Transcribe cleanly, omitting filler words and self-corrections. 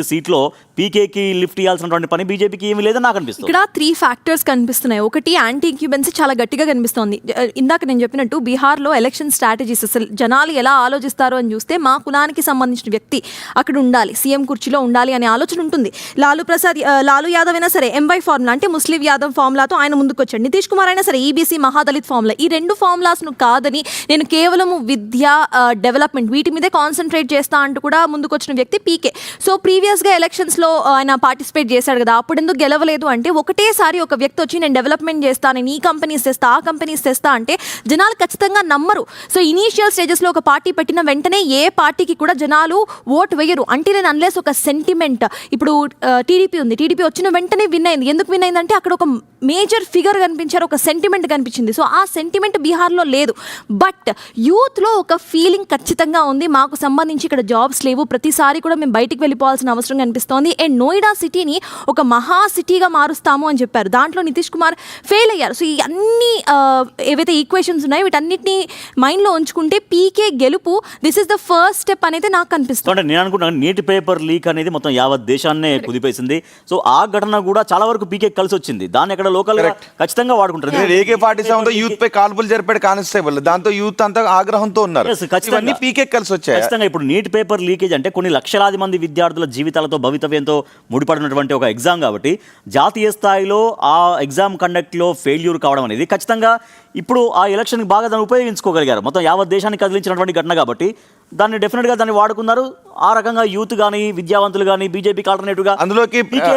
సీట్లో పీకేకి లిఫ్ట్ ఇవ్వాల్సినటువంటి పని బీజేపీకి ఏమీ లేదని నాకు అనిపిస్తుంది. ఇక్కడ 3 ఫ్యాక్టర్స్ కనిపిస్తున్నాయి. ఒకటి యాంటీ ఇంక్యుబెన్సీ చాలా గట్టిగా కనిపిస్తోంది. ఇందాక నేను చెప్పినట్టు బీహార్లో ఎలక్షన్ స్ట్రాటజీస్ అసలు జనాలు ఎలా ఆలోచిస్తారో అని చూస్తే మా కులానికి సంబంధించిన వ్యక్తి అక్కడ ఉండాలి, సీఎం కుర్చీలో ఉండాలి అనే ఆలోచన ఉంటుంది. లాలూ యాదవ్ అయినా సరే ఎంవై ఫార్ములా అంటే ముస్లిం యాదవ్ ఫార్ములాతో ఆయన ముందుకు వచ్చాడు. నితీష్ కుమార్ అయినా సరే ఈబీసీ మహాదళిత్ ఫార్ములా. ఈ 2 ఫార్ములాస్ను కాదని నేను కేవలం విద్య డెవలప్మెంట్ వీటి మీదే కాన్సన్ట్రేట్ చేస్తా అంటూ కూడా ముందుకు వచ్చిన వ్యక్తి పీకే. సో ప్రీవియస్గా ఎలక్షన్స్లో ఆయన పార్టిసిపేట్ చేశాడు కదా, అప్పుడు ఎందుకు గెలవలేదు అంటే ఒకటేసారి ఒక వ్యక్తి వచ్చి నేను డెవలప్మెంట్ చేస్తా, నేను ఈ కంపెనీస్ తెస్తా ఆ కంపెనీస్ తెస్తా అంటే జనాలు ఖచ్చితంగా నమ్మరు. సో ఇనీషియల్ స్టేజెస్లో ఒక పార్టీ పెట్టిన వెంటనే ఏ పార్టీకి కూడా జనాలు ఓట్ వేయరు అంటే నేను అన్లెస్ ఒక సెంటిమెంట్. ఇప్పుడు టీడీపీ ఉంది, టీడీపీ వచ్చిన వెంటనే విన్ అయింది. ఎందుకు విన్ అయిందంటే అక్కడ ఒక మేజర్ ఫిగర్ కనిపించారు, ఒక సెంటిమెంట్ కనిపించింది. సో ఆ సెంటిమెంట్ బీహార్లో లేదు. బట్ యూత్లో ఒక ఫీలింగ్ ఖచ్చితంగా ఉంది, మాకు సంబంధించి ఇక్కడ జాబ్స్ లేవు, ప్రతిసారి కూడా మేము బయటికి వెళ్ళిపోవాల్సిన అవసరం కనిపిస్తోంది. అండ్ నోయిడా సిటీని ఒక మహా సిటీగా మారుస్తాము అని చెప్పారు. దాంట్లో నితీష్ కుమార్ ఫెయిల్ అయ్యారు. సో ఈ అన్ని ఏవైతే ఈక్వేషన్స్ ఉన్నాయో వీటన్నిటిని మైండ్లో ఉంచుకుంటే పీకే గెలుపు this is the first step అనేది నాకు కనిపిస్తుంది. నేను అనుకుంటున్నాను నీటి పేపర్ లీక్ అనేది మొత్తం యావత్ దేశాన్నే కుదిపేసింది. సో ఆ ఘటన కూడా చాలా వరకు పీకే కలిసి వచ్చింది. దాన్ని ఎక్కడ లోకల్ ఖచ్చితంగా వాడుకుంటారు. AK-47 యూత్ పై కాల్పులు జరిపాడు కానిస్టేబుల్, దాంతో యూత్ అంతా ఆగ్రహంతో ఉన్నారు. పీకే కలిసి వచ్చాయి. ఖచ్చితంగా ఇప్పుడు నీటి పేపర్ లీకేజ్ అంటే కొన్ని లక్షలాది మంది విద్యార్థుల జీవితాలతో భవితవ్యంతో ముడిపడినటువంటి ఒక ఎగ్జామ్ కాబట్టి జాతీయ స్థాయిలో ఆ ఎగ్జామ్ కండక్ట్లో ఫెయిల్యూర్ కావడం అనేది ఖచ్చితంగా ఇప్పుడు ఆ ఎలక్షన్కి బాగా దాన్ని ఉపయోగించుకోగలిగారు. మొత్తం యావత్ దేశాన్ని కదిలించినటువంటి ఘటన కాబట్టి దాన్ని డెఫినెట్గా దాన్ని వాడుకున్నారు. ఆ రకంగా యూత్ కానీ విద్యావంతులు కానీ బీజేపీకి ఆల్టర్నేటివ్గా అందులోకి పీకే